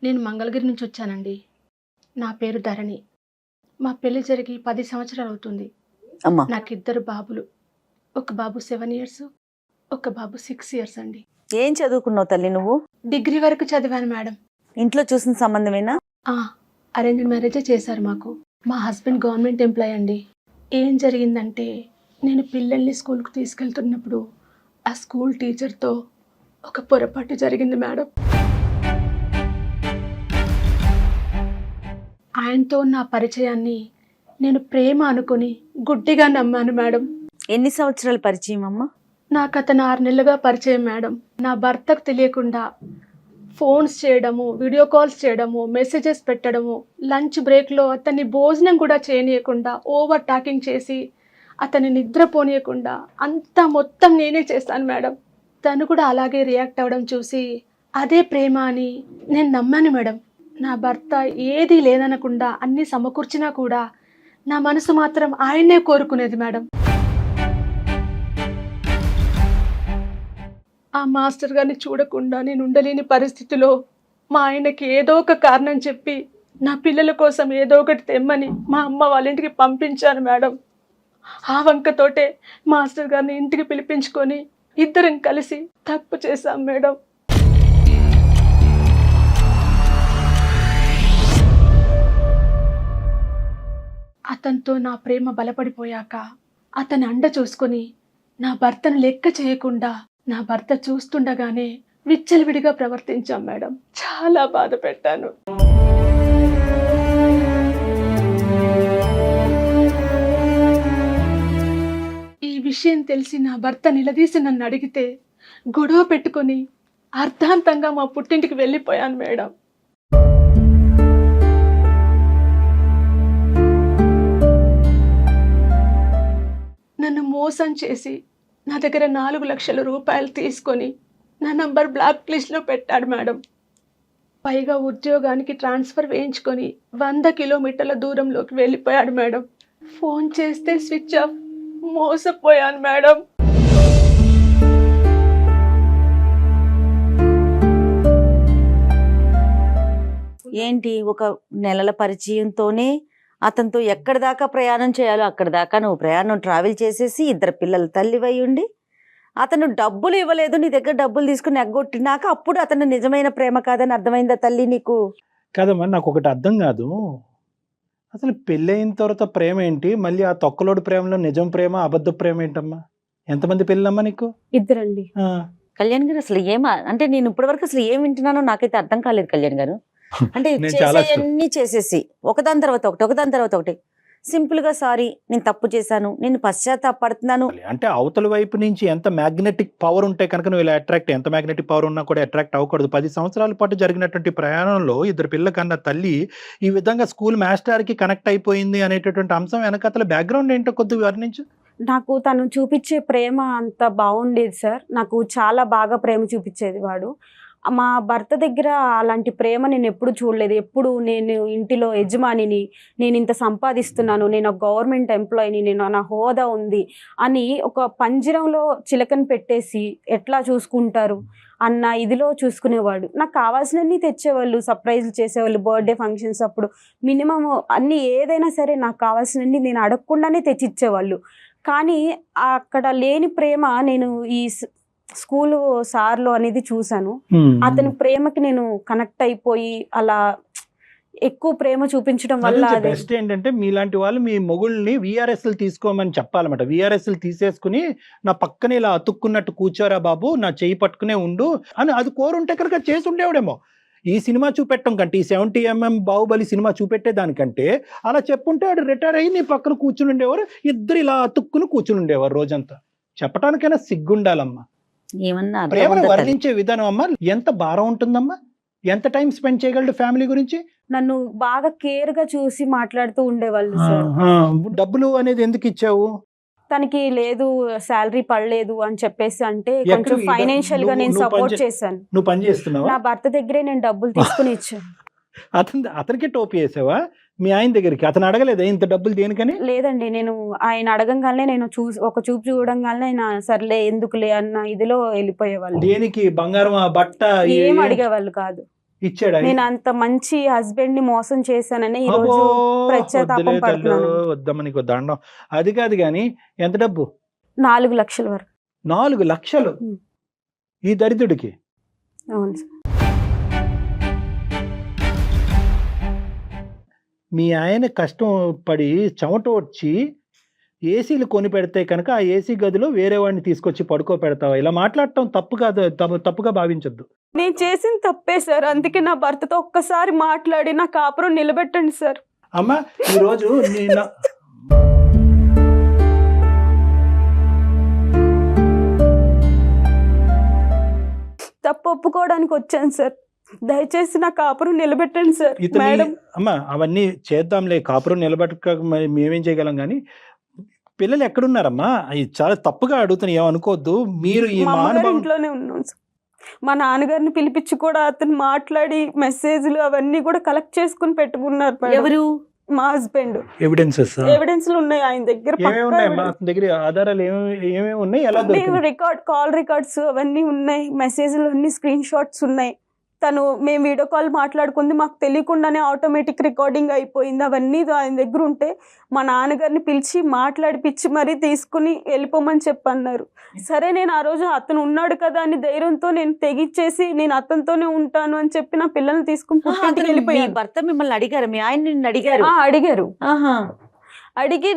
నేను మంగళగిరి నుంచి వచ్చానండి. నా పేరు ధరణి. మా పెళ్లి జరిగి 10 సంవత్సరాలు అవుతుంది. అమ్మా నాకిద్దరు బాబులు. ఒక బాబు 7 ఇయర్స్, ఒక బాబు 6 ఇయర్స్ అండి. ఏం చదువుకున్నావు తల్లి నువ్వు? డిగ్రీ వరకు చదివాను మేడం. ఇంట్లో చూసిన సంబంధమేనా? అరేంజ్డ్ మ్యారేజే చేశారు మాకు. మా హస్బెండ్ గవర్నమెంట్ ఎంప్లాయ్ అండి. ఏం జరిగిందంటే నేను పిల్లల్ని స్కూల్కి తీసుకెళ్తున్నప్పుడు ఆ స్కూల్ టీచర్తో ఒక పొరపాటు జరిగింది మేడం. ఆయనతో నా పరిచయాన్ని నేను ప్రేమ అనుకుని గుడ్డిగా నమ్మాను మేడం. ఎన్ని సంవత్సరాల పరిచయం అమ్మా? నాకు అతను 6 నెలలుగా పరిచయం మేడం. నా భర్తకు తెలియకుండా ఫోన్స్ చేయడము, వీడియో కాల్స్ చేయడము, మెసేజెస్ పెట్టడము, లంచ్ బ్రేక్లో అతన్ని భోజనం కూడా చేయనీయకుండా ఓవర్ టాకింగ్ చేసి అతన్ని నిద్రపోనీయకుండా అంతా మొత్తం నేనే చేశాను మేడం. తను కూడా అలాగే రియాక్ట్ అవ్వడం చూసి అదే ప్రేమ అని నేను నమ్మాను మేడం. నా భర్త ఏదీ లేదనకుండా అన్నీ సమకూర్చినా కూడా నా మనసు మాత్రం ఆయన్నే కోరుకునేది మేడం. ఆ మాస్టర్ గారిని చూడకుండా నేను ఉండలేని పరిస్థితిలో మా ఆయనకి ఏదో ఒక కారణం చెప్పి నా పిల్లల కోసం ఏదో ఒకటి తెమ్మని మా అమ్మ వాళ్ళ ఇంటికి పంపించాను మేడం. ఆ వంకతోటే మాస్టర్ గారిని ఇంటికి పిలిపించుకొని ఇద్దరం కలిసి తప్పు చేశాం మేడం. అతనితో నా ప్రేమ బలపడిపోయాక అతని అండ చూసుకొని నా భర్తను లెక్క చేయకుండా నా భర్త చూస్తుండగానే విచ్చలవిడిగా ప్రవర్తించాం మేడం. చాలా బాధ పెట్టాను. ఈ విషయం తెలిసి నా భర్త నిలదీసి నన్ను అడిగితే గొడవ పెట్టుకొని అర్ధాంతంగా మా పుట్టింటికి వెళ్ళిపోయాను మేడం. నన్ను మోసం చేసి నా దగ్గర 4 లక్షల రూపాయలు తీసుకొని నా నంబర్ బ్లాక్ లిస్ట్లో పెట్టాడు మేడం. పైగా ఉద్యోగానికి ట్రాన్స్ఫర్ వేయించుకొని 100 కిలోమీటర్ల దూరంలోకి వెళ్ళిపోయాడు మేడం. ఫోన్ చేస్తే స్విచ్ ఆఫ్. మోసపోయాను మేడం. ఏంటి ఒక నెలల పరిచయంతోనే అతనితో ఎక్కడి దాకా ప్రయాణం చేయాలో అక్కడి దాకా నువ్వు ప్రయాణం ట్రావెల్ చేసేసి 2 పిల్లల తల్లివై ఉండి అతను డబ్బులు ఇవ్వలేదు, నీ దగ్గర డబ్బులు తీసుకుని ఎగ్గొట్టినాక అప్పుడు అతను నిజమైన ప్రేమ కాదని అర్థమైందా తల్లి నీకు? కాదమ్మా, నాకు ఒకటి అర్థం కాదు. అసలు పెళ్ళయిన తర్వాత ప్రేమ ఏంటి, మళ్ళీ ఆ తొక్కలోడు ప్రేమలో నిజం ప్రేమ అబద్ధ ప్రేమ ఏంటమ్మా? ఎంతమంది పెళ్ళమ్మా నీకు? 2 అండి. కళ్యాణ్ గారు అసలు అంటే నేను ఇప్పటి వరకు అసలు ఏం వింటున్నానో నాకైతే అర్థం కాలేదు కళ్యాణ్ గారు. అంటే చేసేయన్నీ చేసేసి ఒకదాని తర్వాత ఒకటి సింపుల్ గా సారీ నేను తప్పు చేశాను, నేను పశ్చాత్తాపడుతున్నాను అంటే అవతల వైపు నుంచి ఎంత మ్యాగ్నెటిక్ పవర్ ఉంటే కనుక నువ్వు ఇలా అట్రాక్ట్, ఎంత మ్యాగ్నెటిక్ పవర్ ఉన్నా కూడా అట్రాక్ట్ అవ్వకూడదు. 10 సంవత్సరాల పాటు జరిగినటువంటి ప్రయాణంలో 2 పిల్లల కన్నా తల్లి ఈ విధంగా స్కూల్ మాస్టర్ కి కనెక్ట్ అయిపోయింది అనేటటువంటి అంశం వెనకతల బ్యాక్గ్రౌండ్ ఏంటో కొద్దిగా వివరించు. నాకు తను చూపించే ప్రేమ అంత బాగుండేది సార్. నాకు చాలా బాగా ప్రేమ చూపించేది వాడు. మా భర్త దగ్గర అలాంటి ప్రేమ నేను ఎప్పుడు చూడలేదు. ఎప్పుడు నేను ఇంటిలో యజమానిని, నేను ఇంత సంపాదిస్తున్నాను, నేను ఒక గవర్నమెంట్ ఎంప్లాయీని, నేను నా హోదా ఉంది అని ఒక పంజరంలో చిలకని పెట్టేసి ఎట్లా చూసుకుంటారు అన్న ఇదిలో చూసుకునేవాడు. నాకు కావాల్సినన్ని తెచ్చేవాళ్ళు, సర్ప్రైజ్లు చేసేవాళ్ళు, బర్త్డే ఫంక్షన్స్ అప్పుడు మినిమం అన్నీ ఏదైనా సరే నాకు కావాల్సినన్ని నేను అడగకుండానే తెచ్చిచ్చేవాళ్ళు. కానీ అక్కడ లేని ప్రేమ నేను ఈ స్కూలు సార్లో అనేది చూశాను. అతని ప్రేమకి నేను కనెక్ట్ అయిపోయి అలా ఎక్కువ ప్రేమ చూపించడం వల్ల బెస్ట్ ఏంటంటే మీలాంటి వాళ్ళు మీ మొగుళ్ళని VRSలు తీసుకోమని చెప్పాలన్నమాట. VRSలు తీసేసుకుని నా పక్కనే ఇలా అతుక్కున్నట్టు కూర్చోరా బాబు, నా చెయ్యి పట్టుకునే ఉండు అని అది కోరుంటే కనుక చేసి ఉండేవాడేమో. ఈ సినిమా చూపెట్టడం కంటే, ఈ 70mm బాహుబలి సినిమా చూపెట్టే దానికంటే అలా చెప్పుంటే వాడు రిటైర్ అయ్యి నీ పక్కన కూర్చుని ఉండేవారు, ఇద్దరు ఇలా అతుక్కుని కూర్చుని ఉండేవారు రోజంతా. చెప్పడానికైనా సిగ్గుండాలమ్మా. ఏమన్నా ప్రేమను వర్ణించే విధానం అమ్మా ఎంత భారం ఉంటుందమ్మా. ఎంత టైం స్పెండ్ చేయగలడు ఫ్యామిలీ గురించి? నన్ను బాగా కేర్ గా చూసి మాట్లాడుతూ ఉండేవాళ్ళు సార్. డబ్బులు అనేది ఎందుకు ఇచ్చావు? తనకి లేదు శాలరీ పడలేదు అని చెప్పేసి అంటే కొంచెం ఫైనాన్షియల్ గా నేను సపోర్ట్ చేశాను. నువ్వు పని చేస్తున్నావా? నా భర్త దగ్గరే నేను డబ్బులు తీసుకుని ఇచ్చాను. అతనికి టోపీ వేసావా మీ ఆయన దగ్గరికి? అతను అడగలేదా ఇంత డబ్బులు దేనికని? లేదండి, నేను ఆయన అడగంగానే నేను ఒక చూపు చూడంగానే ఆయన సర్లే ఎందుకులే అన్న ఇదిలో వెళ్ళిపోయేవాళ్ళు. దేనికి? బంగారం బట్ట ఏం అడిగేవాళ్ళు కాదు. ఇచ్చాడా? నేను అంత మంచి హస్బెండ్ ని మోసం చేశానని ఈ అబ్బో, రోజు పశ్చాత్తాపం వద్దులే తల్లు, పడుతున్నాను. వద్దమ్మ నీకు దండం. అది కాదు కానీ ఎంత డబ్బు? 4 లక్షల వరకు. 4 లక్షలు ఉం. ఈ దరిద్రుడికి? అవును సార్. మీ ఆయన కష్టం పడి చెమట వచ్చి ఏసీలు కొని పెడితే కనుక ఆ ఏసీ గదిలో వేరే వాడిని తీసుకొచ్చి పడుకో పెడతావా? ఇలా మాట్లాడటం తప్పు కాదు, తప్పుగా భావించొద్దు. నేను చేసిన తప్పే సార్, అందుకే నా భర్తతో ఒక్కసారి మాట్లాడి నా కాపురం నిలబెట్టండి సార్. అమ్మా ఈరోజు నేను తప్పు ఒప్పుకోవడానికి వచ్చాను సార్, దయచేసి నా కాపురం నిలబెట్టండి సార్. ఇతని మేడం అమ్మా అవన్నీ చేద్దాంలే, కాపురం నిలబెట్టక మేమేం చేయగలం కానీ పిల్లలు ఎక్కడున్నారమ్మా? అది చాలా తప్పుగా అడుగుతాను, ఏమనుకోవద్దు. మీరు ఈ మా అమ్మగారి మానవ ఇంట్లోనే ఉన్నాను సార్. మా నాన్నగారిని పిలిపించి కూడా అతను మాట్లాడి మెసేజ్లు అవన్నీ కూడా కలెక్ట్ చేసుకుని పెట్టుకున్నారు మేడం. ఎవరు? మా హస్బెండ్. ఎవిడెన్సెస్ ఎవిడెన్స్లు ఉన్నాయి ఆయన దగ్గర. ఏమేమి ఉన్నాయమ్మా అతని దగ్గర? ఆధారాలు ఏమేమి ఉన్నాయి? ఎలా దొరికింది? కాల్ రికార్డ్స్ అవన్నీ ఉన్నాయి, మెసేజ్లు అన్ని స్క్రీన్ షాట్స్ ఉన్నాయి. తను మేము వీడియో కాల్ మాట్లాడుకుంది మాకు తెలియకుండానే ఆటోమేటిక్ రికార్డింగ్ అయిపోయింది. అవన్నీ ఆయన దగ్గర ఉంటే మా నాన్నగారిని పిలిచి మాట్లాడిపిచ్చి మరీ తీసుకుని వెళ్ళిపోమని చెప్పన్నారు. సరే నేను ఆ రోజు అతను ఉన్నాడు కదా అని ధైర్యంతో నేను తెగిచ్చేసి నేను అతనితోనే ఉంటాను అని చెప్పి నా పిల్లల్ని తీసుకుని పుట్టింటికి మీ వెళ్ళిపోయాను. భర్త మిమ్మల్ని అడిగారు, మీ ఆయన నిన్ను అడిగారు? అడిగారు. ఆహా. అడిగి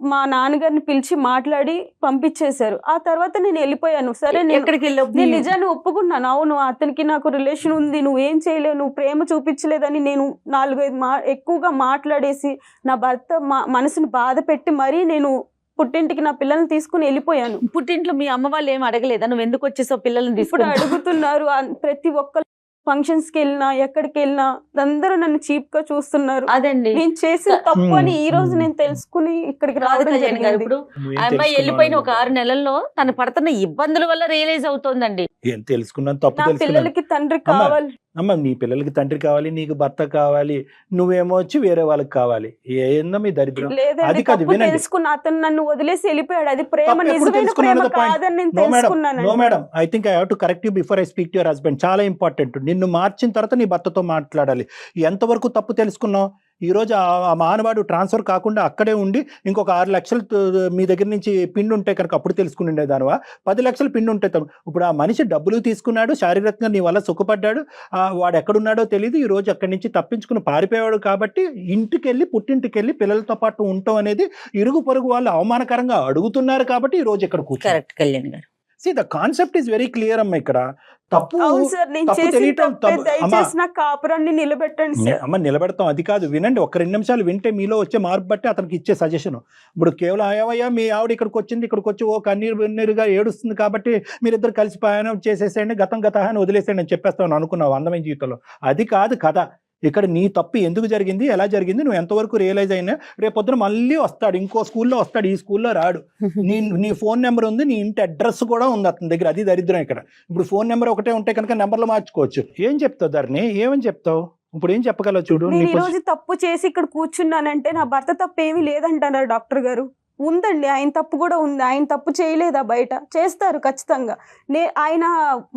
మా నాన్నగారిని పిలిచి మాట్లాడి పంపించేశారు. ఆ తర్వాత నేను వెళ్ళిపోయాను. సరే ఎక్కడికి వెళ్ళావు? నేను నిజాన్ని ఒప్పుకున్నాను. అవును అతనికి నాకు రిలేషన్ ఉంది, నువ్వేం చేయలేవు, నువ్వు ప్రేమ చూపించలేదని నేను 4-5 ఎక్కువగా మాట్లాడేసి నా భర్త మనసును బాధ పెట్టి మరీ నేను పుట్టింటికి నా పిల్లల్ని తీసుకుని వెళ్ళిపోయాను. పుట్టింట్లో మీ అమ్మ వాళ్ళు ఏం అడగలేదా నువ్వు ఎందుకు వచ్చేసావు పిల్లల్ని ఇప్పుడు తీసుకుని? అడుగుతున్నారు. ప్రతి ఒక్క ఫంక్షన్స్ కి వెళ్ళినా ఎక్కడికి వెళ్ళినా అందరూ నన్ను చీప్ గా చూస్తున్నారు. అదండి నేను చేసిన తప్పు అని ఈ రోజు నేను తెలుసుకుని ఇక్కడికి రాదు రావడం కళ్యాణ్ గారు. జరిగింది. ఇప్పుడు ఆ అమ్మాయి వెళ్ళిపోయిన ఒక 6 నెలల్లో తను పడుతున్న ఇబ్బందుల వల్ల రియలైజ్ అవుతోందండి. ఏం తెలుసుకున్నాను, తప్పు నా తెలుసుకున్నాను. పిల్లలకి తండ్రి అమ్మా, కావాలి. అమ్మ నీ పిల్లలకి తండ్రి కావాలి, నీకు భర్త కావాలి, నువ్వేమో వచ్చి వేరే వాళ్ళకి కావాలి. ఏందో మీ దరిద్రం. లేదండి అది కాదు, తప్పు వినండి. తెలుసుకున్న అతను నన్ను వదిలేసి వెళ్ళిపోయాడు. అది ప్రేమ, తప్పు ఎప్పుడు నిజమైన తెలుసుకున్నావు ప్రేమ అన్నది point. కాదని నేను నో మేడం, తెలుసుకున్నాను. No madam, I think I have to correct you before I speak to your husband. చాలా ఇంపార్టెంట్. నిన్ను మార్చిన తర్వాత నీ భర్తతో మాట్లాడాలి. ఎంతవరకు తప్పు తెలుసుకున్నావు? ఈ రోజు ఆ మానవాడు ట్రాన్స్ఫర్ కాకుండా అక్కడే ఉండి ఇంకొక 6 లక్షలు మీ దగ్గర నుంచి పిండి ఉంటే కనుక అప్పుడు తెలుసుకుని ఉండేదానివా? 10 లక్షలు పిండి ఉంటే ఇప్పుడు ఆ మనిషి డబ్బులు తీసుకున్నాడు, శారీరకంగా నీ వల్ల సుఖపడ్డాడు, వాడు ఎక్కడున్నాడో తెలియదు, ఈ రోజు అక్కడి నుంచి తప్పించుకుని పారిపోయాడు. కాబట్టి ఇంటికెళ్ళి పుట్టింటికెళ్ళి పిల్లలతో పాటు ఉండటం అనేది ఇరుగు పొరుగు వాళ్ళు అవమానకరంగా అడుగుతున్నారు కాబట్టి ఈ రోజు ఇక్కడ కూర్చో. కరెక్ట్ కళ్యాణ్ గారు. See, the concept is very clear అమ్మ. ఇక్కడ తప్పు అవును సార్, నేను తప్పు చేసిన తెలియటం తప్పే. అమ్మ దయచేసి నా కాపురాన్ని నిలబెట్టండి సార్. అమ్మ నిలబెడతాం, అది కాదు. వినండి, ఒక 2 నిమిషాలు వింటే మీలో వచ్చే మార్పు బట్టి అతనికి ఇచ్చే సజెషన్. ఇప్పుడు కేవలం అయ్యా మీ ఆవిడ ఇక్కడికి వచ్చింది, ఇక్కడికి వచ్చి ఓ కన్నీరుగా ఏడుస్తుంది కాబట్టి మీరిద్దరు కలిసి ప్రయాణం చేసేసేయండి, గతం అని వదిలేసేయండి అని చెప్పేస్తాను అనుకున్నావు అందమైన జీవితంలో. అది కాదు కథ. ఇక్కడ నీ తప్పు ఎందుకు జరిగింది, ఎలా జరిగింది, నువ్వు ఎంతవరకు రియలైజ్ అయినా. రేపు పొద్దున మళ్ళీ వస్తాడు, ఇంకో స్కూల్లో వస్తాడు, ఈ స్కూల్లో రాడు. నీ ఫోన్ నెంబర్ ఉంది, నీ ఇంటి అడ్రస్ కూడా ఉంది అతని దగ్గర. అది దరిద్రం ఇక్కడ. ఇప్పుడు ఫోన్ నెంబర్ ఒకటే ఉంటే కనుక నెంబర్లు మార్చుకోవచ్చు. ఏం చెప్తావు ధరణి, ఏమని చెప్తావు? ఇప్పుడు ఏం చెప్పగలవు చూడు. నేను ఈ రోజు తప్పు చేసి ఇక్కడ కూర్చున్నానంటే నా భర్త తప్పు ఏమీ లేదంటున్నారు డాక్టర్ గారు. ఉందండి, ఆయన తప్పు కూడా ఉంది. ఆయన తప్పు చేయలేదా? బయట చేస్తారు ఖచ్చితంగా. ఆయన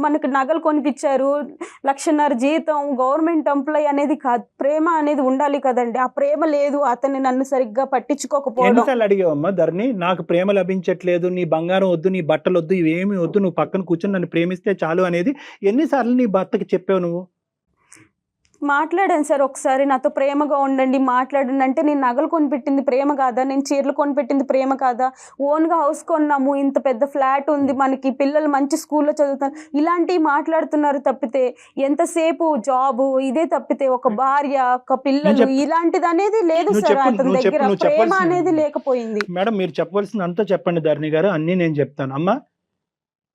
మనకు నగలు కొనిపించారు, 1.5 లక్షల జీతం, గవర్నమెంట్ ఎంప్లాయ్ అనేది కాదు. ప్రేమ అనేది ఉండాలి కదండి. ఆ ప్రేమ లేదు, అతన్ని నన్ను సరిగ్గా పట్టించుకోకపోవడం. ఎన్నిసార్లు అడిగావమ్మా ధరణి, నాకు ప్రేమ లభించట్లేదు, నీ బంగారం వద్దు, నీ బట్టలు వద్దు, ఇవేమి వద్దు, నువ్వు పక్కన కూర్చొని నన్ను ప్రేమిస్తే చాలు అనేది ఎన్నిసార్లు నీ భర్తకి చెప్పావు నువ్వు? మాట్లాడాను సార్ ఒకసారి, నాతో ప్రేమగా ఉండండి, మాట్లాడండి అంటే, నేను నగలు కొనిపెట్టింది ప్రేమ కాదా, నేను చీరలు కొనిపెట్టింది ప్రేమ కాదా, ఓన్గా హౌస్ కొన్నాము, ఇంత పెద్ద ఫ్లాట్ ఉంది మనకి, పిల్లలు మంచి స్కూల్లో చదువుతారు, ఇలాంటివి మాట్లాడుతున్నారు తప్పితే ఎంతసేపు జాబు ఇదే తప్పితే ఒక భార్య, ఒక పిల్లలు ఇలాంటిది అనేది లేదు సార్. అతని దగ్గర ప్రేమ అనేది లేకపోయింది. మేడం మీరు చెప్పవలసింది అంతా చెప్పండి ధరణి గారు, అన్నీ నేను చెప్తాను. అమ్మా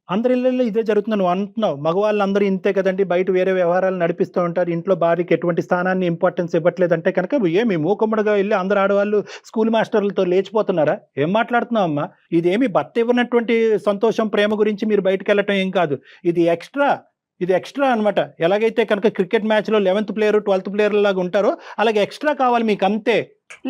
అందరి ఇళ్ళల్లో ఇదే జరుగుతుంది, నువ్వు అంటున్నావు. మగవాళ్ళు అందరూ ఇంతే కదండి, బయట వేరే వ్యవహారాలు నడిపిస్తూ ఉంటారు, ఇంట్లో భార్యకి ఎటువంటి స్థానాన్ని ఇంపార్టెన్స్ ఇవ్వట్లేదంటే కనుక ఏమి మూకమ్మడిగా వెళ్ళి అందరు ఆడవాళ్ళు స్కూల్ మాస్టర్లతో లేచిపోతున్నారా? ఏం మాట్లాడుతున్నావు అమ్మా? ఇదేమి భర్త ఇవ్వనటువంటి సంతోషం, ప్రేమ గురించి మీరు బయటకు వెళ్ళటం ఏం కాదు. ఇది ఎక్స్ట్రా అనమాట. ఎలాగైతే కనుక క్రికెట్ మ్యాచ్లో 11th ప్లేయర్ 12th ప్లేయర్ లాగా ఉంటారో అలాగే ఎక్స్ట్రా కావాలి మీకు, అంతే.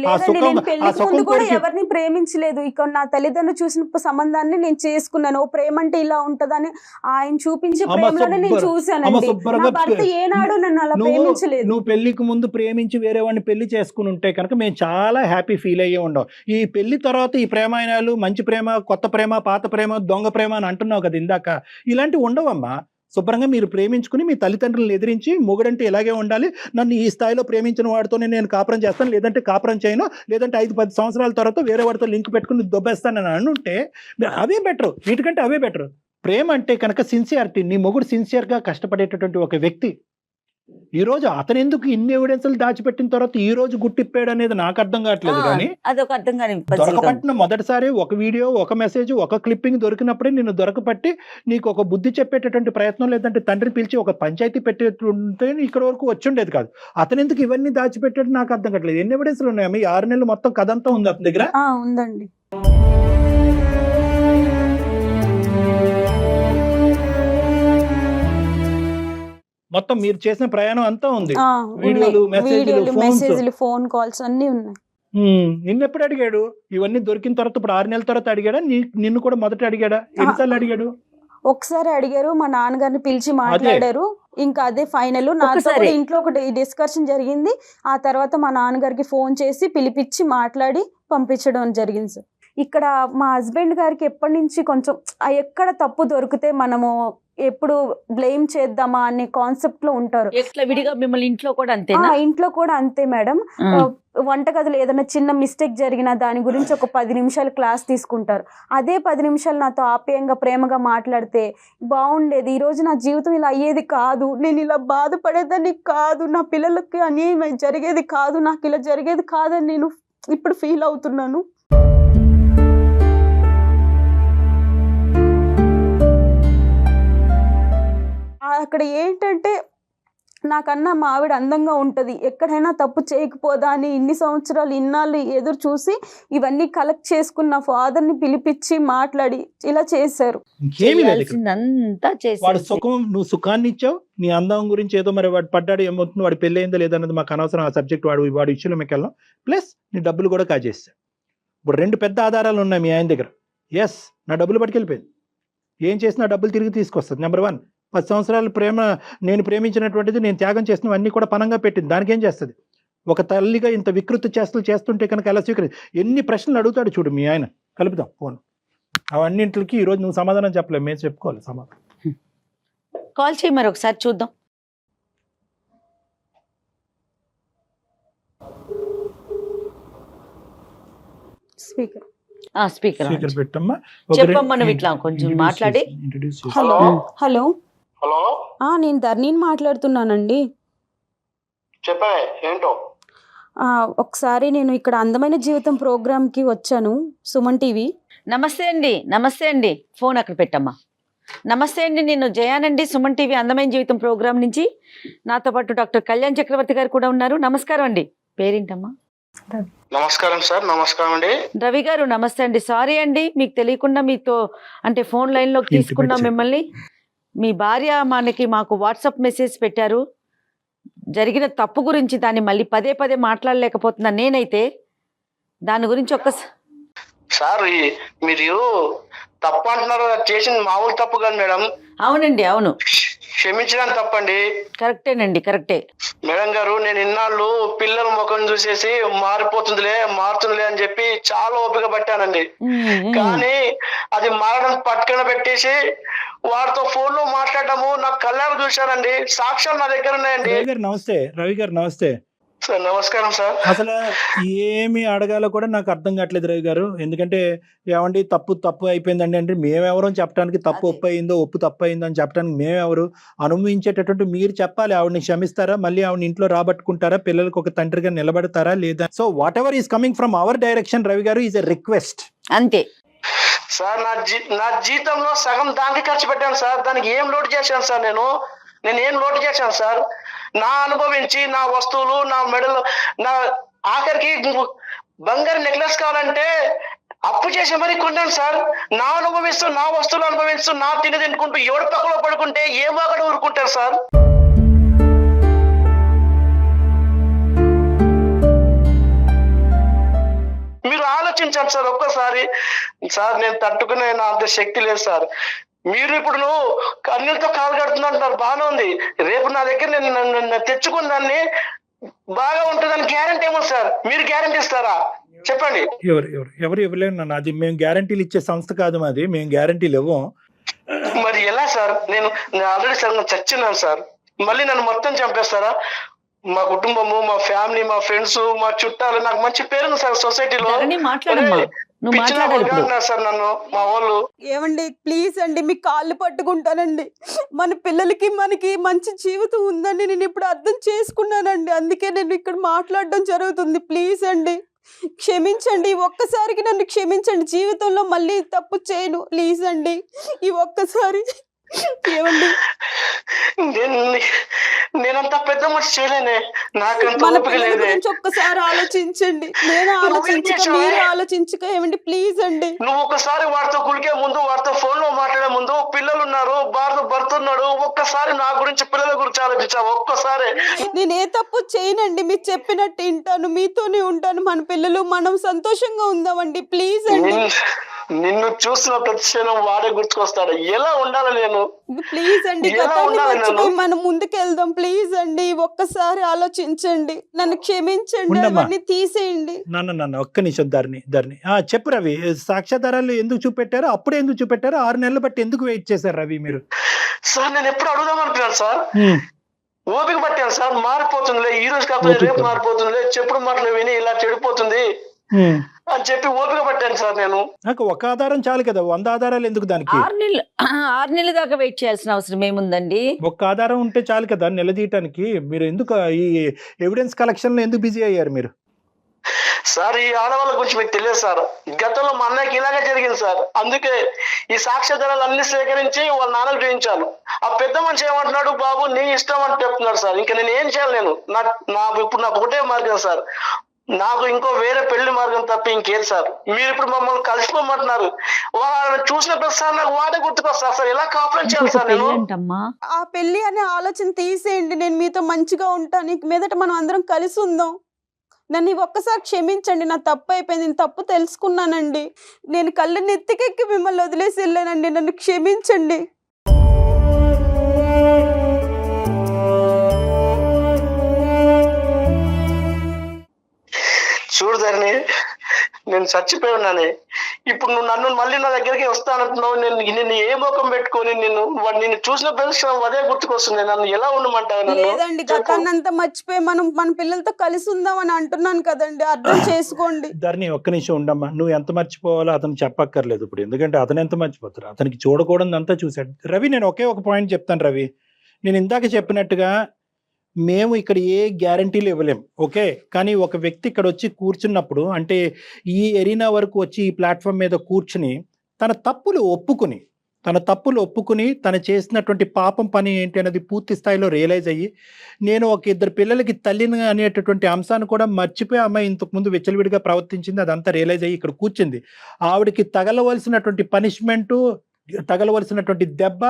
లేదండి, సుఖం- నేను ఆ పెళ్లికి సుఖం ముందు కూడా కోరికి- ఎవరిని ప్రేమించలేదు. ఇక్కడ నా తల్లిదండ్రులు చూసిన సంబంధాన్ని నేను చేసుకున్నాను. ఓ ప్రేమ అంటే ఇలా ఉంటదని ఆయన చూపించే అమ్మ ప్రేమలోనే నేను అమ్మ చూసానండి. శుభ్రంగా నా భర్త ఏనాడు నన్ను అలా ప్రేమించలేదు. నువ్వు పెళ్లికి ముందు ప్రేమించి వేరే వాడిని పెళ్లి చేసుకుని ఉంటే కనుక మేము చాలా హ్యాపీ ఫీల్ అయ్యే ఉండవు. ఈ పెళ్లి తర్వాత ఈ ప్రేమాయణాలు, మంచి ప్రేమ, కొత్త ప్రేమ, పాత ప్రేమ, దొంగ ప్రేమ అని అంటున్నావు కదా ఇందాక, ఇలాంటివి ఉండవమ్మా. శుభ్రంగా మీరు ప్రేమించుకుని మీ తల్లిదండ్రులను ఎదిరించి మొగుడంటే ఇలాగే ఉండాలి, నన్ను ఈ స్థాయిలో ప్రేమించిన వాడితోనే నేను కాపురం చేస్తాను, లేదంటే కాపురం చేయను, లేదంటే 5-10 సంవత్సరాల తర్వాత వేరే వాడితో లింక్ పెట్టుకుని దొబ్బేస్తానని అనుంటే అవే బెటర్, వీటికంటే అవే బెటర్. ప్రేమ అంటే కనుక సిన్సియారిటీ. నీ మొగుడు సిన్సియర్గా కష్టపడేటటువంటి ఒక వ్యక్తి. ఈ రోజు అతను ఎందుకు ఇన్ని ఎవిడెన్స్లు దాచిపెట్టిన తర్వాత ఈ రోజు గుట్టిప్పాడు అనేది నాకు అర్థం కావట్లేదు. కానీ అదొక అర్థం కాని దొరకపట్టిన మొదటిసారి ఒక వీడియో, ఒక మెసేజ్, ఒక క్లిప్పింగ్ దొరికినప్పుడే నిన్ను దొరకపట్టి నీకు ఒక బుద్ధి చెప్పేటటువంటి ప్రయత్నం, లేదంటే తండ్రిని పిలిచి ఒక పంచాయతీ పెట్టేటుంటే ఇక్కడ వరకు వచ్చి ఉండేది కాదు. అతను ఎందుకు ఇవన్నీ దాచిపెట్టాడు నాకు అర్థం కావట్లేదు. ఎన్ని ఎవిడెన్స్లు ఉన్నాయా? 6 నెలలు మొత్తం కథ అంతా ఉంది అతని దగ్గర. ఉందండి. మొత్తం మీరు చేసిన ప్రయాణం అంతా ఉంది. ఉన్నాయి. వీడియోలు, మెసేజ్లు, మెసేజ్లు, ఫోన్ కాల్స్ అన్ని ఉన్నాయి. నిన్నెప్పుడు అడిగాడు? ఇవన్నీ దొరికిన తర్వాత ఇప్పుడు 6 నెలల తర్వాత అడిగాడా? నిన్ను కూడా మొదట అడిగాడా? ఎన్నిసార్లు అడిగాడు? ఒకసారి అడిగారు, మా నాన్నగారిని పిలిచి మాట్లాడారు. ఇంకా అదే ఫైనల్. నాతో కూడా ఇంట్లో ఒకటి డిస్కషన్ జరిగింది. ఆ తర్వాత మా నాన్నగారికి ఫోన్ చేసి పిలిపించి మాట్లాడి పంపించడం జరిగింది సార్. ఇక్కడ మా హస్బెండ్ గారికి ఎప్పటి నుంచి కొంచెం ఎక్కడ తప్పు దొరికితే మనము ఎప్పుడు బ్లేమ్ చేద్దామా అనే కాన్సెప్ట్ లో ఉంటారు. ఎట్లా విడిగా మిమ్మల్ని ఇంట్లో కూడా అంతేనా? ఇంట్లో కూడా అంతే మేడం. వంటగదిలో ఏదైనా చిన్న మిస్టేక్ జరిగినా దాని గురించి ఒక 10 నిమిషాలు క్లాస్ తీసుకుంటారు. అదే 10 నిమిషాలు నాతో ఆప్యాయంగా ప్రేమగా మాట్లాడితే బాగుండేది. ఈ రోజు నా జీవితం ఇలా అయ్యేది కాదు, నేను ఇలా బాధపడేదాన్ని కాదు, నా పిల్లలకి అన్యాయం జరిగేది కాదు, నాకు ఇలా జరిగేది కాదని నేను ఇప్పుడు ఫీల్ అవుతున్నాను. అక్కడ ఏంటంటే నాకన్నా మా ఆవిడ అందంగా ఉంటుంది, ఎక్కడైనా తప్పు చేయకపోదా అని ఇన్ని సంవత్సరాలు ఇన్నాళ్ళు ఎదురు చూసి ఇవన్నీ కలెక్ట్ చేసుకున్న ఫాదర్ని పిలిపించి మాట్లాడి ఇలా చేశారు. చేయాల్సిందంతా వాడు చేసి సుఖం, నువ్వు సుఖాన్ని ఇచ్చావు. నీ అందం గురించి ఏదో మరి వాడు పడ్డాడు, ఏమవుతుంది, వాడు పెళ్ళి అయిందో లేదన్నది మాకు అనవసరం. ఆ సబ్జెక్ట్ వాడు ఇష్యూలో మీకు వెళ్ళాం. ప్లస్ నీ డబ్బులు కూడా కాజేస్తావు. ఇప్పుడు 2 పెద్ద ఆధారాలు ఉన్నాయి మీ ఆయన దగ్గర. ఎస్, నా డబ్బులు పట్టుకెళ్ళిపోయింది. ఏం చేసినా డబ్బులు తిరిగి తీసుకొస్తుంది. నెంబర్ 1, 10 సంవత్సరాల ప్రేమ, నేను ప్రేమించినటువంటిది, నేను త్యాగం చేసినవన్నీ కూడా పనంగా పెట్టింది. దానికి ఏం చేస్తుంది? ఒక తల్లిగా ఇంత వికృతి చేష్టలు చేస్తుంటే కనుక ఎలా ఎన్ని ప్రశ్నలు అడుగుతాడు చూడు మీ ఆయన. కలుపుదాం ఫోన్. అవన్నింటికి ఈరోజు నువ్వు సమాధానం చెప్పలేవు, మేము చెప్పుకోవాలి సమాధానం. కాల్ చేయి మరి ఒకసారి చూద్దాం. స్పీకర్ స్పీకర్ స్పీకర్ పెట్టమ్మా. చెప్పమ్మా, నువ్వు ఇట్లా కొంచెం మాట్లాడి. హలో హలో హలో, నేను ధర్నీని మాట్లాడుతున్నానండి. చెప్పే ఏంటో. ఒకసారి నేను ఇక్కడ అందమైన జీవితం ప్రోగ్రామ్కి వచ్చాను, సుమన్ టీవీ. నమస్తే అండి. నమస్తే అండి. ఫోన్ అక్కడ పెట్టమ్మా. నమస్తే అండి, నేను జయానండి, సుమన్ టీవీ అందమైన జీవితం ప్రోగ్రామ్ నుంచి. నాతో పాటు డాక్టర్ కళ్యాణ్ చక్రవర్తి గారు కూడా ఉన్నారు. నమస్కారం అండి. పేరేంటమ్మా? నమస్కారం సార్. నమస్కారం అండి. రవి గారు నమస్తే అండి. సారీ అండి, మీకు తెలియకుండా మీతో అంటే ఫోన్ లైన్లోకి తీసుకున్నాం మిమ్మల్ని. మీ భార్య మాకు వాట్సాప్ మెసేజ్ పెట్టారు జరిగిన తప్పు గురించి. దాన్ని మళ్ళీ పదే పదే మాట్లాడలేకపోతున్నాను నేనైతే. దాని గురించి సార్ మీరు తప్పు అంటున్నారు, చేసింది మామూలు తప్పు కాదు మేడం. అవునండి, అవును, క్షమించడానికి తప్పండి. కరెక్టేనండి, కరెక్టే. మేడం గారు, నేను ఇన్నాళ్ళు పిల్లల ముఖం చూసేసి మారుతుందిలే అని చెప్పి చాలా ఓపిక పట్టానండి. కానీ అది మారడం పట్టుకుని పెట్టేసి వాడితో ఫోన్ లో మాట్లాడటము నాకు కళ్ళారు చూశానండి. సాక్ష్యాలు నా దగ్గర ఉన్నాయండి. రవి గారు నమస్తే. రవి గారు నమస్తే సార్. నమస్కారం సార్. అసలు ఏమి అడగాలో కూడా నాకు అర్థం కావట్లేదు రవి గారు. ఎందుకంటే ఏమండి తప్పు అయిపోయిందండి అంటే మేమెవరో చెప్పడానికి, తప్పు ఒప్పు అయిందో ఒప్పు తప్పు అయిందో అని చెప్పడానికి మేమెవరు? అనుభవించేటటువంటి మీరు చెప్పాలి. ఆవిడని క్షమిస్తారా, మళ్ళీ ఆవిడని ఇంట్లో రాబట్టుకుంటారా, పిల్లలకు ఒక తండ్రిగా నిలబడతారా లేదా? So what ever is coming from our direction Ravi గారు ఈజ్ ఎ రిక్వెస్ట్. అంతే సార్. నా జీతంలో సగం దానికి ఖర్చు పెట్టాను సార్. దానికి ఏం లోటు చేశాను సార్? నేను ఏం లోటు చేశాను సార్? నా అనుభవించి నా వస్తువులు, నా మెడలు, నా ఆఖరికి బంగారు నెక్లెస్ కావాలంటే అప్పు చేసి మరీ కొన్నాను సార్. నా అనుభవిస్తూ, నా వస్తువులు అనుభవిస్తూ, నా తినుకుంటూ ఎవడు పక్కలో పడుకుంటే ఏ వాగడు ఊరుకుంటారు సార్? చేయండి సార్ ఒక్కసారి. సార్ నేను తట్టుకునే నా అంత శక్తి లేదు సార్. మీరు ఇప్పుడు కన్నీళ్ళతో కాలు కడుతున్నారు, బాగానే ఉంది. రేపు నా దగ్గర నేను తెచ్చుకున్న దాన్ని బాగా ఉంటుందని గ్యారంటీ ఏమో సార్, మీరు గ్యారంటీ ఇస్తారా చెప్పండి? ఎవరు ఇవ్వలేను నన్ను, అది మేము గ్యారంటీలు ఇచ్చే సంస్థ కాదు మాది, మేము గ్యారంటీలు ఇవ్వం. మరి ఎలా సార్? నేను ఆల్రెడీ సార్ చచ్చినాను సార్, మళ్ళీ నన్ను మొత్తం చంపేస్తారా? మా కుటుంబము, మా ఫ్యామిలీ, మా ఫ్రెండ్స్, మా చుట్టాలు, నాకు మంచి పేరు సార్ సొసైటీలో. మాట్లాడమ్మా, నువ్వు మాట్లాడాలి సార్ నన్ను మా వాళ్ళు. ఏమండి ప్లీజ్ అండి, మీ కాళ్ళు పట్టుకుంటానండి. మన పిల్లలకి మనకి మంచి జీవితం ఉందని నేను ఇప్పుడు అర్థం చేసుకున్నానండి, అందుకే నేను ఇక్కడ మాట్లాడడం జరుగుతుంది. ప్లీజ్ అండి క్షమించండి, ఒక్కసారికి నన్ను క్షమించండి, జీవితంలో మళ్ళీ తప్పు చేయను ప్లీజ్ అండి, ఈ ఒక్కసారి. ఏమండి నేనంత పెద్ద మనిషి చేయలేనే, నాకంత మన ఓపిక పిల్లల లేదే. గురించి ఒక్కసారి ఆలోచించండి, నేను ఆలోచించక మీరు ఆలోచించక. ఏమండి ప్లీజ్ అండి. నువ్వు ఒకసారి వాడితో కులికే ముందు, వాడితో ఫోన్ లో మాట్లాడే ముందు, పిల్లలు ఉన్నారు, భర్త ఉన్నాడు, ఒక్కసారి నా గురించి, పిల్లల గురించి ఆలోచించావు ఒక్కసారి. నేను ఏ తప్పు చేయనండి, మీరు చెప్పినట్టు వింటాను, మీతోనే ఉంటాను, మన పిల్లలు మనం సంతోషంగా ఉందామండి ప్లీజ్ అండి. నిన్ను చూసిన ప్రతి క్షణం వాడే గుర్తుకొస్తాడు. ఎలా ఉండాలి నేను? ప్లీజ్ అండి, గతాన్ని మర్చిపోయి మనం ముందుకెళ్దాం ప్లీజ్ అండి, ఒక్కసారి ఆలోచించండి, నన్ను క్షమించండి, అవన్నీ తీసేయండి. నన్ను ఒక్క నిమిషం ధరణి చెప్పు రవి, సాక్ష్యాధారాలు ఎందుకు చూపెట్టారు, అప్పుడే ఎందుకు చూపెట్టారు, 6 నెలలు బట్టి ఎందుకు వెయిట్ చేశారు రవి మీరు? సార్ నేను ఎప్పుడు అడుగుదాం అనుకున్నాను సార్, ఓపిక పట్టాను సార్. మారిపోతుందిలే, ఈ రోజు కాకపోతే రేపు మారిపోతుందిలే, చెప్పుడు మాటలు విని ఇలా చెడిపోతుంది అని చెప్పి ఓపిక పట్టాను సార్. నేను నాకు ఒక ఆధారం చాలు కదా, 100 ఆధారాలు ఎందుకు దానికి? 6 నెలల దాకా వెయిట్ చేయాల్సిన అవసరం ఏముందండి? ఒక్క ఆధారం ఉంటే చాలు కదా నిలదీయటానికి. మీరు ఎందుకు ఈ ఎవిడెన్స్ కలెక్షన్ లో ఎందుకు బిజీ అయ్యారు మీరు? సార్ ఈ ఆడవాళ్ళ గురించి మీకు తెలియదు సార్, గతంలో మా అన్నయ్యకి ఇలాగే జరిగింది సార్. అందుకే ఈ సాక్ష్యాధారాలు అన్ని సేకరించి వాళ్ళ నాన్నకు చూపించాను. ఆ పెద్ద మనిషి ఏమంటున్నాడు, బాబు నీ ఇష్టం అని చెప్తున్నాడు సార్. ఇంకా నేను ఏం చేయాలి? నేను ఇప్పుడు నాకు ఒకటే మార్గం సార్, నాకు ఇంకో వేరే పెళ్లి మార్గం తప్ప ఇంకేది సార్. మీరు ఇప్పుడు మమ్మల్ని కలిసిపోమంటున్నారు, వాళ్ళని చూసిన ప్రతిసారి నాకు వాడే గుర్తుకొస్తారు సార్. ఎలా కాపురం చేయాలి సార్ నేను? ఆ పెళ్లి అనే ఆలోచన తీసేయండి, నేను మీతో మంచిగా ఉంటాను, ఇక మీదట మనం అందరం కలిసి ఉందాం. నన్ను ఒక్కసారి క్షమించండి, నా తప్పు అయిపోయింది, నేను తప్పు తెలుసుకున్నానండి, నేను కళ్ళు నెత్తికెక్కి మిమ్మల్ని వదిలేసి వెళ్ళానండి, నన్ను క్షమించండి. చూడదాన్ని నేను చచ్చిపోయి ఉన్నానే. ఇప్పుడు నువ్వు నన్ను మళ్ళీ నా దగ్గరికి వస్తానంటున్నావు. నేను ఏ ముఖం పెట్టుకొని నిన్ను చూసిన ప్రదేశం అదే గుర్తుకొస్తుంది. నన్ను ఎలా ఉండమంటావు? లేదండి, గతాన్ని అంతా మర్చిపోయి మనం మన పిల్లలతో కలిసి ఉందాం అని అంటున్నాను కదండి, అర్థం చేసుకోండి. ధరణి ఒక్క నిమిషం ఉండమ్మా, నువ్వు ఎంత మర్చిపోవాలో అతను చెప్పక్కర్లేదు ఇప్పుడు, ఎందుకంటే అతను ఎంత మర్చిపోతారు, అతనికి చూడకూడదంతా చూశాడు. రవి నేను ఒకే ఒక పాయింట్ చెప్తాను రవి, నేను ఇందాక చెప్పినట్టుగా మేము ఇక్కడ ఏ గ్యారంటీలు ఇవ్వలేం, ఓకే? కానీ ఒక వ్యక్తి ఇక్కడ వచ్చి కూర్చున్నప్పుడు, అంటే ఈ ఎరీనా వరకు వచ్చి ఈ ప్లాట్ఫామ్ మీద కూర్చుని తన తప్పులు ఒప్పుకుని తను చేసినటువంటి పాపం పని ఏంటి అనేది పూర్తి స్థాయిలో రియలైజ్ అయ్యి, నేను ఒక 2 పిల్లలకి తల్లిని అనేటటువంటి అంశాన్ని కూడా మర్చిపోయి అమ్మాయి ఇంతకుముందు విచ్చలవిడిగా ప్రవర్తించింది, అదంతా రియలైజ్ అయ్యి ఇక్కడ కూర్చుంది. ఆవిడకి తగలవలసినటువంటి పనిష్మెంటు, తగలవలసినటువంటి దెబ్బ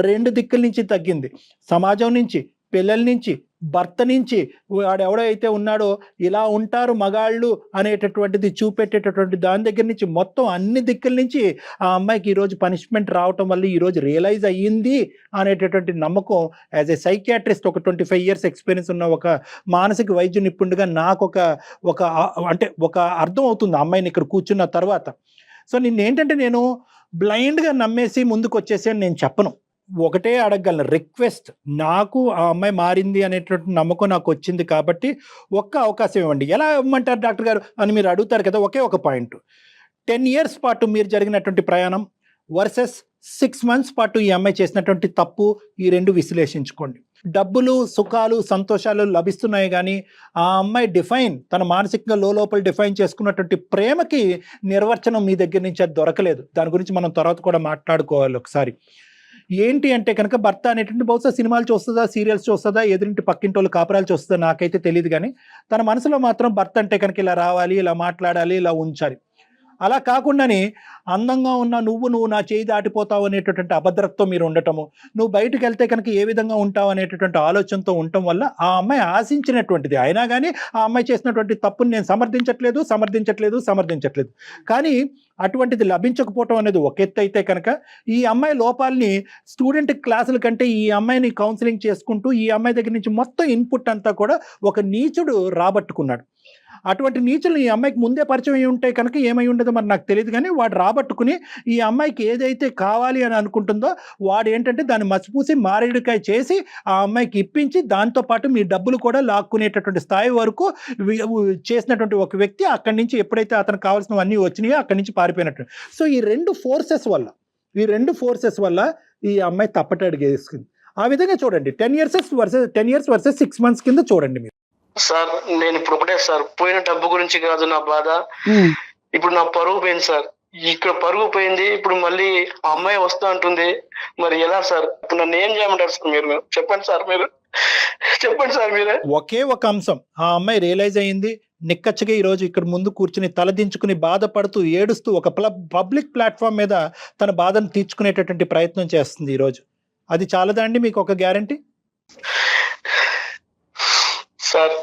2 దిక్కుల నుంచి తగ్గింది. సమాజం నుంచి, పిల్లల నుంచి, భర్త నుంచి, వాడు ఎవడైతే ఉన్నాడో ఇలా ఉంటారు మగాళ్ళు అనేటటువంటిది చూపెట్టేటటువంటి దాని దగ్గర నుంచి, మొత్తం అన్ని దిక్కుల నుంచి ఆ అమ్మాయికి ఈరోజు పనిష్మెంట్ రావటం వల్ల ఈరోజు రియలైజ్ అయ్యింది అనేటటువంటి నమ్మకం. యాజ్ ఏ సైకియాట్రిస్ట్, ఒక 25 years ఎక్స్పీరియన్స్ ఉన్న ఒక మానసిక వైద్య నిపుణుడిగా నాకు ఒక అర్థం అవుతుంది ఆ అమ్మాయిని ఇక్కడ కూర్చున్న తర్వాత. సో ఏంటంటే నేను బ్లైండ్గా నమ్మేసి ముందుకు వచ్చేసి అని నేను చెప్పను, ఒకటే అడగగలను, రిక్వెస్ట్, నాకు ఆ అమ్మాయి మారింది అనేటువంటి నమ్మకం నాకు వచ్చింది కాబట్టి ఒక్క అవకాశం ఇవ్వండి. ఎలా ఇవ్వమంటారు డాక్టర్ గారు అని మీరు అడుగుతారు కదా, ఒకే ఒక పాయింట్, 10 years పాటు మీరు జరిగినటువంటి ప్రయాణం వర్సెస్ 6 months పాటు ఈ అమ్మాయి చేసినటువంటి తప్పు, ఈ 2 విశ్లేషించుకోండి. డబ్బులు, సుఖాలు, సంతోషాలు లభిస్తున్నాయి కానీ ఆ అమ్మాయి తన మానసికంగా లోపల డిఫైన్ చేసుకున్నటువంటి ప్రేమకి నిర్వచనం మీ దగ్గర నుంచి అది దొరకలేదు. దాని గురించి మనం తర్వాత కూడా మాట్లాడుకోవాలి ఒకసారి. ఏంటి అంటే కనుక భర్త అనేటువంటి బహుశా సినిమాలు చూస్తుందా, సీరియల్స్ చూస్తుందా, ఎదురింటి పక్కింటి వాళ్ళు కాపురాలు చూస్తుందా నాకైతే తెలియదు, కానీ తన మనసులో మాత్రం భర్త అంటే కనుక ఇలా రావాలి, ఇలా మాట్లాడాలి, ఇలా ఉంచాలి. అలా కాకుండానే అందంగా ఉన్న నువ్వు నా చేయి దాటిపోతావు అనేటటువంటి అభద్రతతో మీరు ఉండటము, నువ్వు బయటకు వెళ్తే కనుక ఏ విధంగా ఉంటావు అనేటటువంటి ఆలోచనతో ఉండటం వల్ల ఆ అమ్మాయి ఆశించినటువంటిది. అయినా కానీ ఆ అమ్మాయి చేసినటువంటి తప్పుని నేను సమర్థించట్లేదు. కానీ అటువంటిది లభించకపోవటం అనేది ఒక ఎత్తు అయితే కనుక ఈ అమ్మాయి లోపాలని స్టూడెంట్ క్లాసుల కంటే ఈ అమ్మాయిని కౌన్సిలింగ్ చేసుకుంటూ ఈ అమ్మాయి దగ్గర నుంచి మొత్తం ఇన్పుట్ అంతా కూడా ఒక నీచుడు రాబట్టుకున్నాడు. అటువంటి నీచులు ఈ అమ్మాయికి ముందే పరిచయం అయి ఉంటే కనుక ఏమై ఉండదో మరి నాకు తెలియదు, కానీ వాడు రాబట్టుకుని ఈ అమ్మాయికి ఏదైతే కావాలి అని అనుకుంటుందో వాడు ఏంటంటే దాన్ని మసిపూసి మారేడుకాయ చేసి ఆ అమ్మాయికి ఇప్పించి దాంతోపాటు మీ డబ్బులు కూడా లాక్కునేటటువంటి స్థాయి వరకు చేసినటువంటి ఒక వ్యక్తి అక్కడి నుంచి ఎప్పుడైతే అతనికి కావాల్సినవన్నీ వచ్చినాయో అక్కడి నుంచి పారిపోయినట్టు. సో ఈ రెండు ఫోర్సెస్ వల్ల ఈ అమ్మాయి తప్పటడుగు వేసుకుంది. ఆ విధంగా చూడండి, 10 years వర్సెస్ 6 months కింద చూడండి మీరు. సార్ నేను ఇప్పుడు ఒకటే సార్, పోయిన డబ్బు గురించి కాదు నా బాధ, ఇప్పుడు నా పరువు పోయింది సార్. ఇక్కడ పరుగు పోయింది, ఇప్పుడు మళ్ళీ ఆ అమ్మాయి వస్తా అంటుంది, మరి ఎలా సార్? ఇప్పుడు నన్ను ఏం చేయమంటారు సార్? మీరు చెప్పండి సార్, మీరే. ఒకే ఒక అంశం, ఆ అమ్మాయి రియలైజ్ అయ్యింది, నిక్కచ్చగా ఈరోజు ఇక్కడ ముందు కూర్చుని తలదించుకుని బాధపడుతూ ఏడుస్తూ ఒక పబ్లిక్ ప్లాట్ఫామ్ మీద తన బాధను తీర్చుకునేటటువంటి ప్రయత్నం చేస్తుంది ఈరోజు. అది చాలదా అండి మీకు ఒక గ్యారంటీ? సార్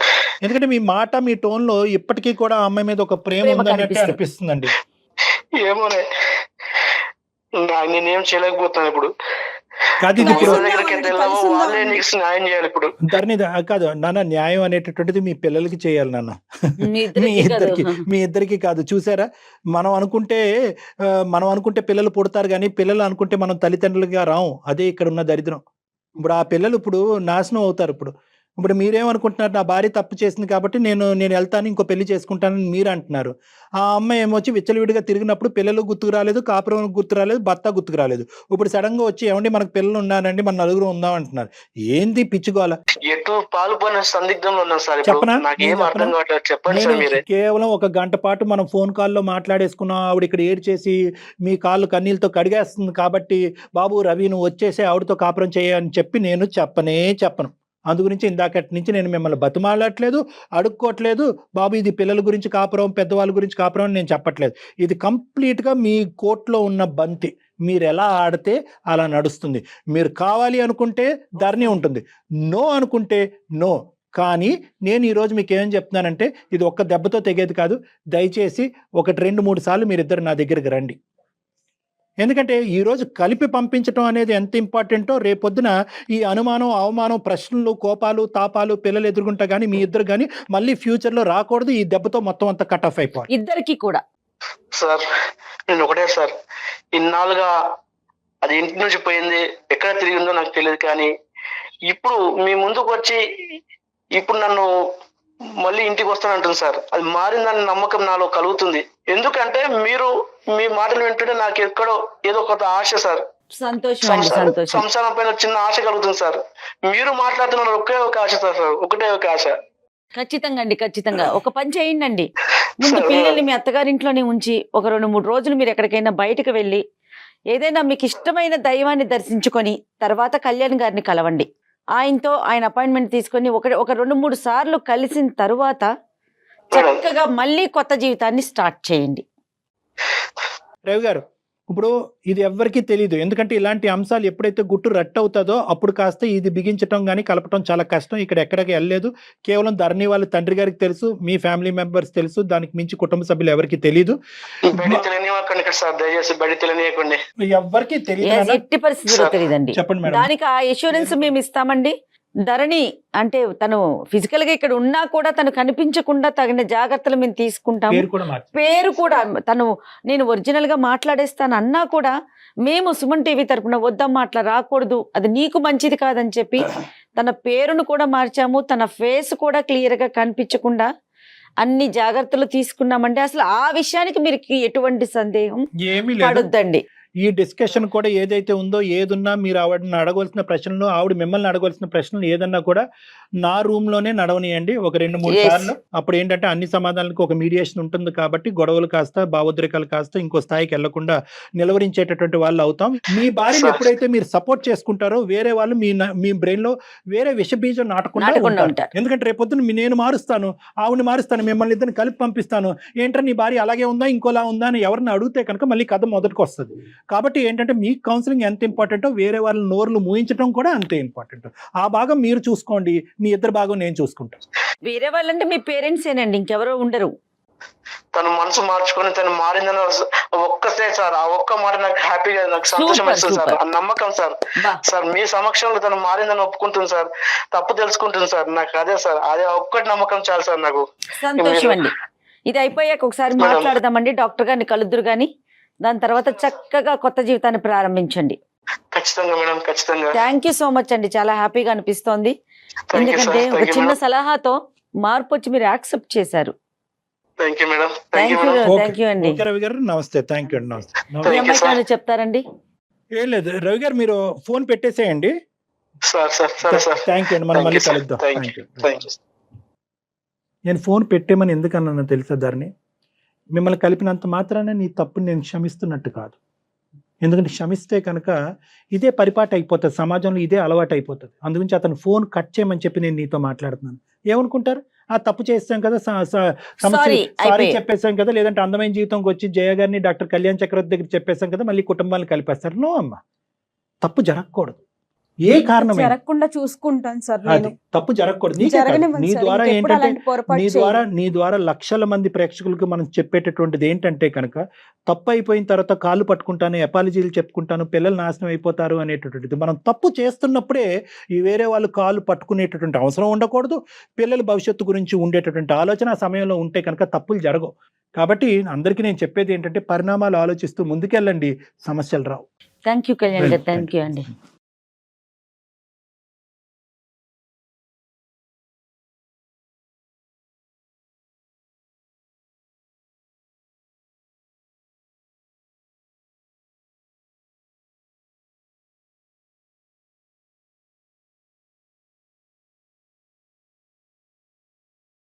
ఎందుకంటే మీ మాట, మీ టోన్ లో ఇప్పటికీ కూడా ఆ అమ్మాయి మీద ఒక ప్రేమ ఉందన్నట్టు అనిపిస్తుందండి. ఏమోనే, నేనేం చేయలేకపోతాను ఇప్పుడు. కాదు వాళ్ళే నీకు న్యాయం చేయాలి ఇప్పుడు. ధరణి కాదు నాన్న, న్యాయం అనేటటువంటిది మీ పిల్లలకి చేయాలి నాన్న, మీ ఇద్దరికి కాదు. చూసారా, మనం అనుకుంటే పిల్లలు పుడతారు, కానీ పిల్లలు అనుకుంటే మనం తల్లిదండ్రులుగా రాము. అదే ఇక్కడ ఉన్న దరిద్రం. ఇప్పుడు ఆ పిల్లలు ఇప్పుడు నాశనం అవుతారు. ఇప్పుడు మీరేమనుకుంటున్నారు, నా భార్య తప్పు చేసింది కాబట్టి నేను వెళ్తాను, ఇంకో పెళ్లి చేసుకుంటానని మీరు అంటున్నారు. ఆ అమ్మాయి ఏమొచ్చి విచ్చలవిడిగా తిరిగినప్పుడు పిల్లలు గుర్తుకు రాలేదు, కాపురం గుర్తు రాలేదు, భర్త గుర్తుకు రాలేదు. ఇప్పుడు సడన్ గా వచ్చి ఏమండి మనకు పిల్లలు ఉన్నారండి, మన నలుగురు ఉందాం అంటున్నారు. ఏంది పిచ్చుకోవాల? ఎటు పాల్పొనే సందిగ్ధంలో ఉన్నాను సార్. చెప్పనా? చెప్పండి సార్ మీరే. కేవలం 1 గంట పాటు మనం ఫోన్ కాల్లో మాట్లాడేసుకున్నాం. ఆవిడ ఇక్కడ ఏడ్చేసి మీ కాళ్ళు కన్నీళ్ళతో కడిగేస్తుంది కాబట్టి బాబు రవి నువ్వు వచ్చేసి ఆవిడతో కాపురం చేయని చెప్పి నేను చెప్పను. అందు గురించి ఇందాకటి నుంచి నేను మిమ్మల్ని బతిమాలట్లేదు, అడుక్కోవట్లేదు. బాబు ఇది పిల్లల గురించి కాపురం, పెద్దవాళ్ళ గురించి కాపురం అని నేను చెప్పట్లేదు. ఇది కంప్లీట్గా మీ కోర్టులో ఉన్న బంతి. మీరు ఎలా ఆడితే అలా నడుస్తుంది. మీరు కావాలి అనుకుంటే ధరణి ఉంటుంది, నో అనుకుంటే నో. కానీ నేను ఈరోజు మీకు ఏం చెప్తున్నానంటే ఇది ఒక్క దెబ్బతో తెగేది కాదు. దయచేసి 1-2-3 సార్లు మీరిద్దరు నా దగ్గరికి రండి. ఎందుకంటే ఈరోజు కలిపి పంపించడం అనేది ఎంత ఇంపార్టెంటో రేపొద్దున ఈ అనుమానం, అవమానం, ప్రశ్నలు, కోపాలు, తాపాలు పిల్లలు ఎదుర్కొంటా కానీ మీ ఇద్దరు కానీ మళ్ళీ ఫ్యూచర్లో రాకూడదు. ఈ దెబ్బతో మొత్తం అంతా కట్ ఆఫ్ అయిపోవాలి ఇద్దరికి కూడా. సార్ నేను ఒకటే సార్, ఇన్నాళ్ళుగా అది ఇంటి నుంచి పోయింది, ఎక్కడ తిరిగిందో నాకు తెలియదు, కానీ ఇప్పుడు మీ ముందుకు వచ్చి ఇప్పుడు నన్ను మళ్ళీ ఇంటికి వస్తానంటుంది సార్. అది మారిందని నమ్మకం నాలో కలుగుతుంది. ఎందుకంటే మీరు మీ మాటలు వింటుంటే నాకు ఎక్కడో ఏదో కొత్త ఆశ సార్. సంసారం పైన చిన్న ఆశ కలుగుతుంది సార్. మీరు మాట్లాడుతున్నారు ఒకే ఒక ఆశ సార్, ఒకటే ఒక ఆశ. ఖచ్చితంగా ఒక పని చేయండి. ముందు పిల్లల్ని మీ అత్తగారింట్లోనే ఉంచి ఒక 2-3 రోజులు మీరు ఎక్కడికైనా బయటకు వెళ్ళి ఏదైనా మీకు ఇష్టమైన దైవాన్ని దర్శించుకొని తర్వాత కళ్యాణ్ గారిని కలవండి. ఆయనతో ఆయన అపాయింట్మెంట్ తీసుకొని ఒక 2-3 సార్లు కలిసిన తరువాత చక్కగా మళ్ళీ కొత్త జీవితాన్ని స్టార్ట్ చేయండి. రవి గారు, ఇప్పుడు ఇది ఎవ్వరికీ తెలియదు. ఎందుకంటే ఇలాంటి అంశాలు ఎప్పుడైతే గుట్టు రట్టవుతుందో అప్పుడు కాస్త ఇది బిగించడం కానీ కలపటం చాలా కష్టం. ఇక్కడ ఎక్కడికి వెళ్ళలేదు. కేవలం ధరణి వాళ్ళ తండ్రి గారికి తెలుసు, మీ ఫ్యామిలీ మెంబర్స్ తెలుసు, దానికి మించి కుటుంబ సభ్యులు ఎవరికి తెలియదు. ఎవరికి తెలియదు, ఎట్టి పరిస్థితుల్లో తెలియదండి. చెప్పండి మేడం. దానికి ఆ ఎష్యూరెన్స్ మేము ఇస్తామండి. ధరణి అంటే తను ఫిజికల్ గా ఇక్కడ ఉన్నా కూడా తను కనిపించకుండా తగిన జాగ్రత్తలు మేము తీసుకుంటాము. పేరు కూడా తను నేను ఒరిజినల్ గా మాట్లాడేస్తాను అన్నా కూడా మేము సుమన్ టీవీ తరపున వద్దమ్మా అట్లా రాకూడదు, అది నీకు మంచిది కాదని చెప్పి తన పేరును కూడా మార్చాము. తన ఫేస్ కూడా క్లియర్ గా కనిపించకుండా అన్ని జాగ్రత్తలు తీసుకున్నామండి. అసలు ఆ విషయానికి మీరు ఎటువంటి సందేహం పడొద్దండి. ఈ డిస్కషన్ కూడా ఏదైతే ఉందో ఏదున్నా మీరు ఆవిడని అడగవలసిన ప్రశ్నలు, ఆవిడ మిమ్మల్ని అడగవలసిన ప్రశ్నలు ఏదన్నా కూడా నా రూమ్ లోనే నడవనియండి ఒక 2-3 Yes. సార్లు. అప్పుడు ఏంటంటే అన్ని సమాధానాలకు ఒక మీడియేషన్ ఉంటుంది కాబట్టి గొడవలు కాస్త భావోద్రేకాలు కాస్త ఇంకో స్థాయికి వెళ్లకుండా నిలవరించేటటువంటి వాళ్ళు అవుతాం. మీ భార్యను Sir. ఎప్పుడైతే మీరు సపోర్ట్ చేసుకుంటారో వేరే వాళ్ళు మీ బ్రెయిన్ లో వేరే విషబీజం నాటకుండా నాటకుండా ఉంటారు. ఉంటారు. ఎందుకంటే రేపొద్దున నేను మారుస్తాను, ఆవిడని మారుస్తాను, మిమ్మల్ని ఇద్దరిని కలిపి పంపిస్తాను, ఏంటంటే నీ భార్య అలాగే ఉందా ఇంకోలా ఉందా అని ఎవరిని అడిగితే కనుక మళ్ళీ కథ మొదటికి వస్తుంది. కాబట్టి ఏంటంటే మీ కౌన్సిలింగ్ ఎంత ఇంపార్టెంటో వేరే వాళ్ళ నోర్లు మూయించడం కూడా అంతే ఇంపార్టెంట్. ఆ భాగం మీరు చూసుకోండి, మీ ఇద్దరు భాగం నేను చూసుకుంటాను. వేరే వాళ్ళంటే మీ పేరెంట్స్ ఏనండి, ఇంకెవరో ఉండరు. తను మనసు మార్చుకొని తను మారిందని ఒక్కటే సార్, ఆ ఒక్క మాట నాకు హ్యాపీగా, నాకు సంతోషం Super, ఇస్తుంది సార్. super. ఆ నమ్మకం సార్. బా సార్ మీ సమక్షంలో తను మారిందని ఒప్పుకుంటుంది సార్, తప్పు తెలుసుకుంటుంది సార్. నాకు అదే సార్, అదే ఒక్కటి నమ్మకం చాలు సార్ నాకు. సంతోషం అండి. ఇది అయిపోయాక ఒకసారి మేడం. మాట్లాడదామండి, డాక్టర్ గారిని కలుద్దురు గాని. దాని తర్వాత చక్కగా కొత్త జీవితాన్ని ప్రారంభించండి. ఖచ్చితంగా మేడం, ఖచ్చితంగా. థ్యాంక్ యూ సో మచ్ అండి, చాలా హ్యాపీగా అనిపిస్తోంది. థ్యాంక్ యూ సార్, ఎందుకంటే ఒక థ్యాంక్ యూ చిన్న మేడం, సలహాతో మార్పు వచ్చి మీరు యాక్సెప్ట్ చేశారు. Thank you madam, thank thank you you, madam. Thank you అండి. ఓకే రవి గారు, నమస్తే. థ్యాంక్ యూ అండి, నమస్తే. ఈ Thank you, అమ్మాయికి sir. ఏమైనా చెప్తారండి? ఏం లేదు రవి గారు, మీరు ఫోన్ పెట్టేసేయండి. సార్ సార్ సరే సార్. థ్యాంక్ యూ అండి, మనం Thank మళ్ళీ you, sir. కలుద్దాం. Thank thank you, you. thank you. నేను ఫోన్ పెట్టేమని ఎందుకన్నా తెలుసా ధరణి, మిమ్మల్ని కలిపినంత మాత్రాన నీ తప్పుని నేను క్షమిస్తున్నట్టు కాదు. ఎందుకంటే క్షమిస్తే కనుక ఇదే పరిపాటి అయిపోతుంది, సమాజంలో ఇదే అలవాటు అయిపోతుంది. అందుగురించి అతను ఫోన్ కట్ చేయమని చెప్పి నేను నీతో మాట్లాడుతున్నాను. ఏమనుకుంటారు, ఆ తప్పు చేస్తాం కదా, సారీ అయిపోయి. చెప్పేసాం కదా, లేదంటే అందమైన జీవితంకి వచ్చి జయ గారిని డాక్టర్ కళ్యాణ్ చక్రవర్తి దగ్గర చెప్పేసాం కదా, మళ్ళీ కుటుంబాలను కలిపేస్తారు. నో అమ్మా, తప్పు జరగకూడదు. ఏ కారణం జరగకుండా చూసుకుంటాను సార్ అది నేను. తప్పు జరగకూడదు. నీకే కాదు, జరగనివ్వను నీ సార్, ద్వారా ఇంకెప్పుడు ఏంటంటే అలాంటి పొరపాటు నీ ద్వారా లక్షల మంది ప్రేక్షకులకు మనం చెప్పేటటువంటిది ఏంటంటే కనుక, తప్పు అయిపోయిన తర్వాత కాళ్ళు పట్టుకుంటాను, అపాలజీలు చెప్పుకుంటాను, పిల్లలు నాశనం అయిపోతారు అనేటటువంటిది. మనం తప్పు చేస్తున్నప్పుడే ఈ వేరే వాళ్ళు కాళ్ళు పట్టుకునేటటువంటి అవసరం ఉండకూడదు. పిల్లల భవిష్యత్తు గురించి ఉండేటటువంటి ఆలోచన ఆ సమయంలో ఉంటే కనుక తప్పులు జరగవు. కాబట్టి అందరికీ నేను చెప్పేది ఏంటంటే పరిణామాలు ఆలోచిస్తూ ముందుకెళ్ళండి, సమస్యలు రావు. థ్యాంక్ యూ కళ్యాణ్ గారు, థ్యాంక్ యూ అండి.